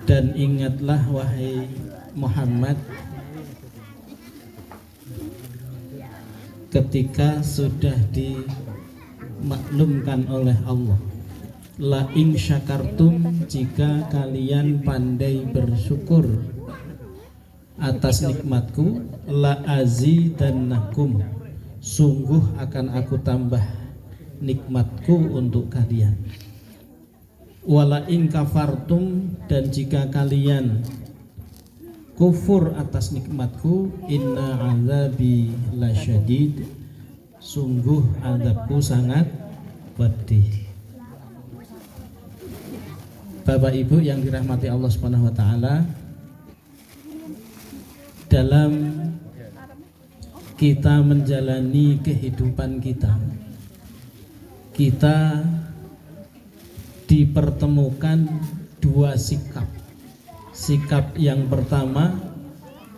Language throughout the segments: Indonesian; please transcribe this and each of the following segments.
Dan ingatlah wahai Muhammad, ketika sudah dimaklumkan oleh Allah, la in syakartum, jika kalian pandai bersyukur atas nikmatku, la azidannakum, sungguh akan aku tambah nikmatku untuk kalian. Wala in kafartum, dan jika kalian kufur atas nikmatku, inna azabi lasyadid, sungguh azabku sangat pedih. Bapak Ibu yang dirahmati Allah Subhanahu wa taala, dalam kita menjalani kehidupan kita dipertemukan dua sikap. Sikap yang pertama,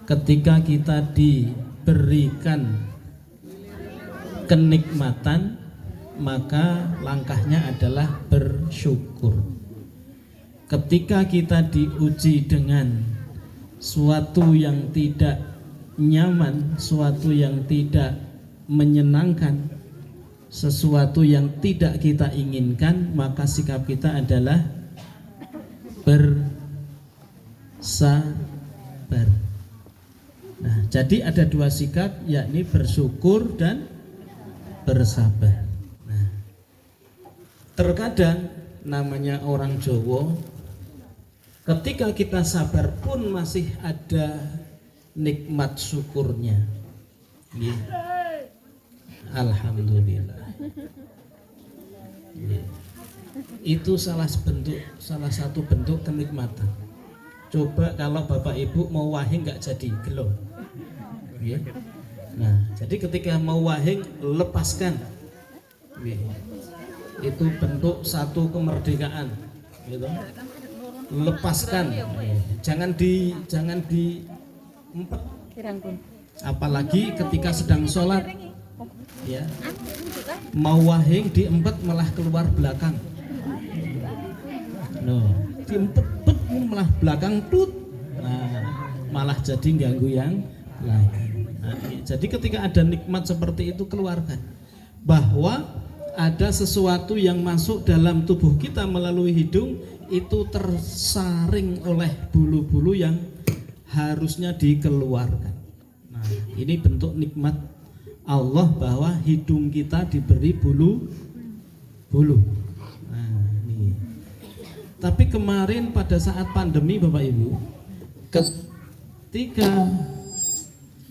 ketika kita diberikan kenikmatan, maka langkahnya adalah bersyukur. Ketika kita diuji dengan suatu yang tidak nyaman, suatu yang tidak menyenangkan, sesuatu yang tidak kita inginkan, maka sikap kita adalah bersabar. Nah, jadi ada dua sikap, yakni bersyukur dan bersabar. Nah, terkadang namanya orang Jawa, ketika kita sabar pun masih ada nikmat syukurnya. Ya. Alhamdulillah. Ya. Itu salah satu bentuk kenikmatan. Coba kalau Bapak Ibu mau wahing nggak jadi gelo. Ya. Nah, jadi ketika mau wahing, lepaskan. Ya. Itu bentuk satu kemerdekaan. Gitu. Lepaskan. Ya. Jangan diempet. Apalagi ketika sedang sholat. Ya, mau wahing diempet malah keluar belakang. No, diempet malah belakang tut. Nah, malah jadi ganggu yang lain. Nah, jadi ketika ada nikmat seperti itu, keluarkan bahwa ada sesuatu yang masuk dalam tubuh kita melalui hidung, itu tersaring oleh bulu-bulu yang harusnya dikeluarkan. Nah, ini bentuk nikmat Allah bahwa hidung kita diberi bulu. Nah, ini. Tapi kemarin pada saat pandemi Bapak Ibu,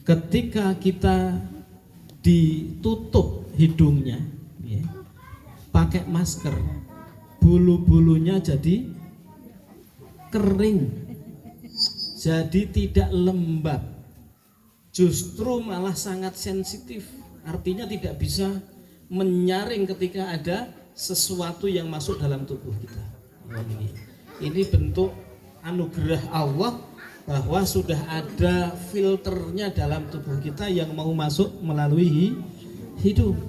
ketika kita ditutup hidungnya, ya, pakai masker, bulu-bulunya jadi kering, jadi tidak lembab. Justru malah sangat sensitif, artinya tidak bisa menyaring ketika ada sesuatu yang masuk dalam tubuh kita. Ini bentuk anugerah Allah bahwa sudah ada filternya dalam tubuh kita yang mau masuk melalui hidung.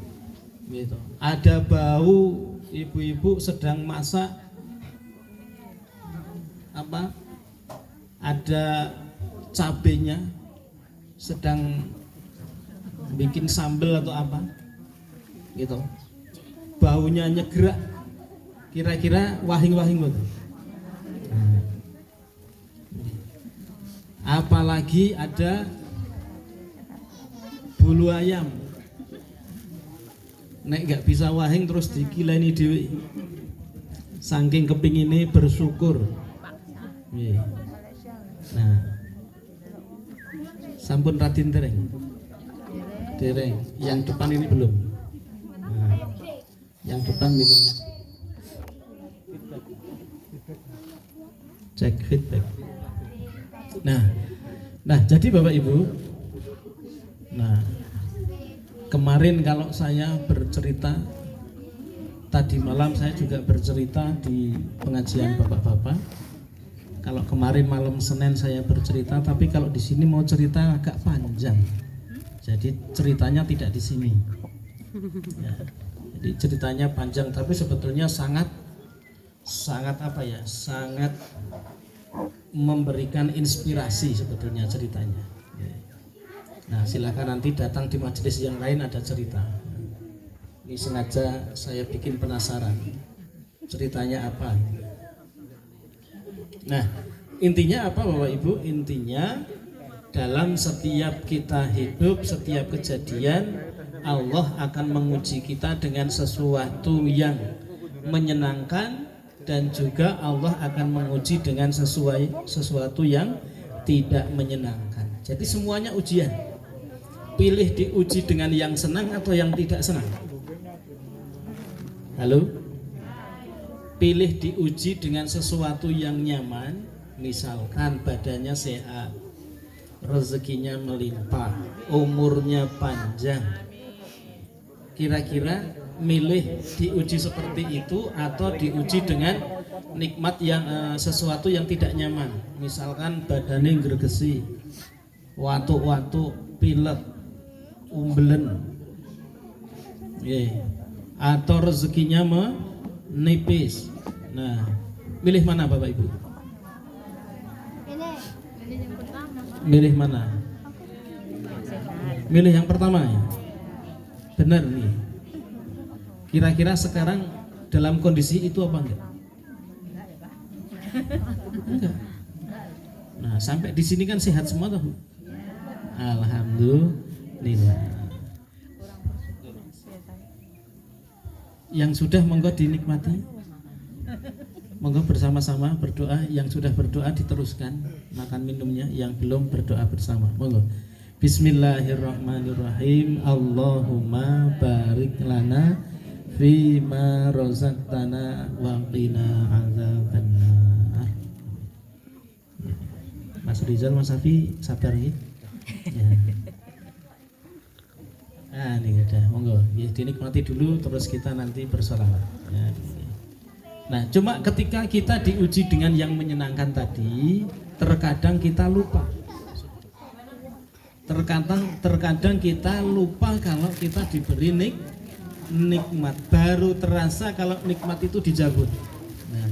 Gitu. Ada bau ibu-ibu sedang masak ada cabenya, sedang bikin sambal atau apa gitu, baunya nyegrak, kira-kira wahing-wahing betul. Apalagi ada bulu ayam, nek gak bisa wahing terus dikileni dewi, saking kepingine bersyukur. Nah, sampun Raden dereng, yang depan ini belum. Nah, yang depan minum. Cek feedback. Nah, jadi Bapak Ibu, nah kemarin kalau saya bercerita, tadi malam saya juga bercerita di pengajian Bapak-bapak. Kalau kemarin malam Senin saya bercerita, tapi kalau di sini mau cerita agak panjang. Jadi ceritanya tidak di sini. Ya, jadi ceritanya panjang, tapi sebetulnya sangat apa ya? Sangat memberikan inspirasi sebetulnya ceritanya. Nah, silakan nanti datang di majelis yang lain ada cerita. Ini sengaja saya bikin penasaran. Ceritanya apa? Nah, intinya apa Bapak Ibu? Intinya dalam setiap kita hidup, setiap kejadian Allah akan menguji kita dengan sesuatu yang menyenangkan dan juga Allah akan menguji dengan sesuatu yang tidak menyenangkan. Jadi semuanya ujian. Pilih diuji dengan yang senang atau yang tidak senang. Halo? Pilih diuji dengan sesuatu yang nyaman, misalkan badannya sehat, rezekinya melimpah, umurnya panjang. Kira-kira milih diuji seperti itu atau diuji dengan nikmat yang sesuatu yang tidak nyaman, misalkan badannya gregesi, watuk-watuk, pilek, umbelen, atau rezekinya menipis. Nah, milih mana Bapak Ibu? Milih mana? Milih yang pertama ya? Benar nih. Kira-kira sekarang dalam kondisi itu apa enggak? Enggak. Nah, sampai di sini kan sehat semua tuh. Alhamdulillah. Yang sudah monggo dinikmati. Monggo bersama-sama berdoa. Yang sudah berdoa diteruskan makan minumnya. Yang belum berdoa bersama. Monggo. Bismillahirrahmanirrahim. Allahumma barik lana fima razaqtana wa qina adzabannar. Mas Rizal, Mas Safi sabar ya. Nah, ini udah, monggo. Ya, dinikmati dulu terus kita nanti bersolawat. Ya. Nah, cuma ketika kita diuji dengan yang menyenangkan tadi, terkadang kita lupa. Terkadang kita lupa kalau kita diberi nikmat, baru terasa kalau nikmat itu dicabut. Nah,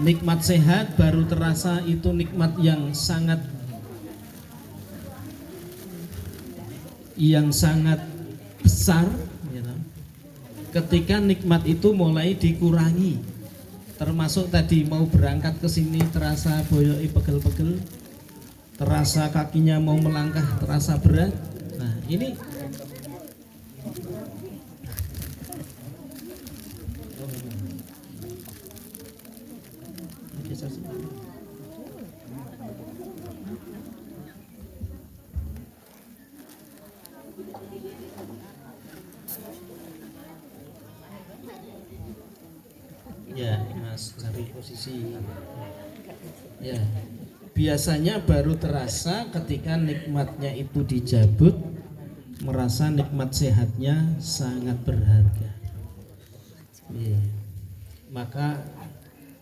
nikmat sehat baru terasa itu nikmat yang sangat besar, gitu. Ketika nikmat itu mulai dikurangi, termasuk tadi mau berangkat ke sini terasa boyoi pegel-pegel, terasa kakinya mau melangkah terasa berat. Nah, ini ya, Mas, cari posisi. Ya, biasanya baru terasa ketika nikmatnya itu dicabut, merasa nikmat sehatnya sangat berharga. Ya, maka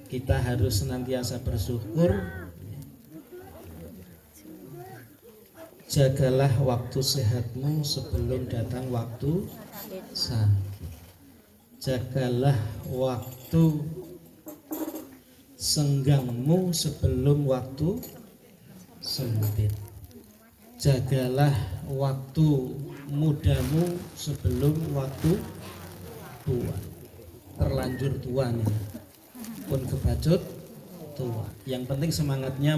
kita harus senantiasa bersyukur. Jagalah waktu sehatmu sebelum datang waktu sakit. Jagalah waktu senggangmu sebelum waktu sempit. Jagalah waktu mudamu sebelum waktu tua. Terlanjur tua nih, pun kebacut tua. Yang penting semangatnya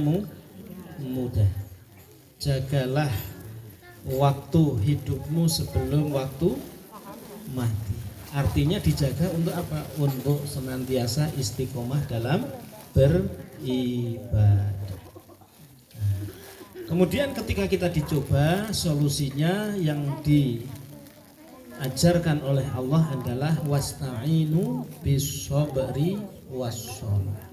muda. Jagalah waktu hidupmu sebelum waktu mati. Artinya dijaga untuk apa? Untuk senantiasa istiqomah dalam beribadah. Kemudian ketika kita dicoba, solusinya yang diajarkan oleh Allah adalah wasta'inu bis-sabri was-shalah.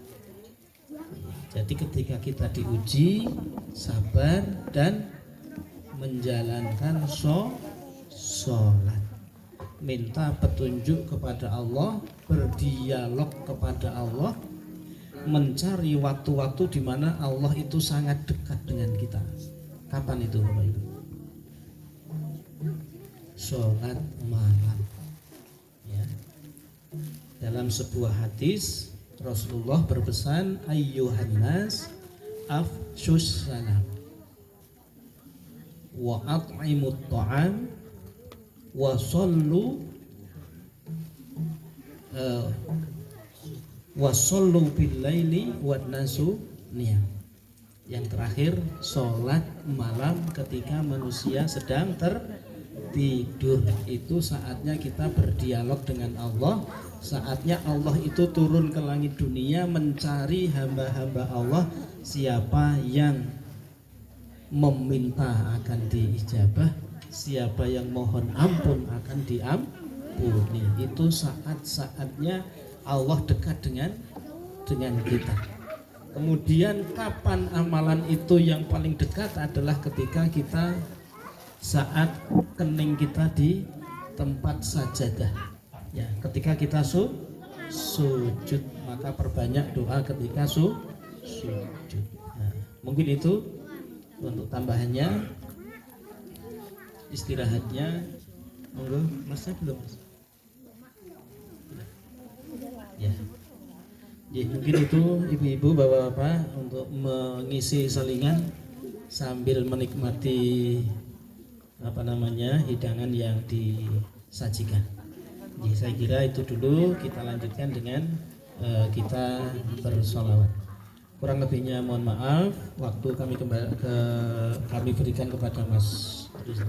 Jadi ketika kita diuji, sabar dan menjalankan sholat. Minta petunjuk kepada Allah, berdialog kepada Allah, mencari waktu-waktu di mana Allah itu sangat dekat dengan kita. Kapan itu Bapak Ibu? Sholat malam. Ya. Dalam sebuah hadis Rasulullah berpesan, ayyuhan nas afshus salam wa at'imut ta'am wa sallu wasallu bil laili wan nasu niyam. Yang terakhir, sholat malam ketika manusia sedang tertidur. Itu saatnya kita berdialog dengan Allah. Saatnya Allah itu turun ke langit dunia mencari hamba-hamba Allah. Siapa yang meminta akan diijabah, siapa yang mohon ampun akan diampuni. Itu saat-saatnya Allah dekat dengan kita. Kemudian kapan amalan itu yang paling dekat adalah ketika kita saat kening kita di tempat sajadah. Ya, ketika kita sujud, maka perbanyak doa ketika sujud. Nah, mungkin itu untuk tambahannya. Istirahatnya, monggo, masnya belum? Ya. Ya, mungkin itu ibu-ibu, bapak-bapak untuk mengisi selingan sambil menikmati hidangan yang disajikan. Jadi saya kira itu dulu, kita lanjutkan dengan kita bersolawat. Kurang lebihnya mohon maaf, waktu kami berikan kepada Mas Rizal.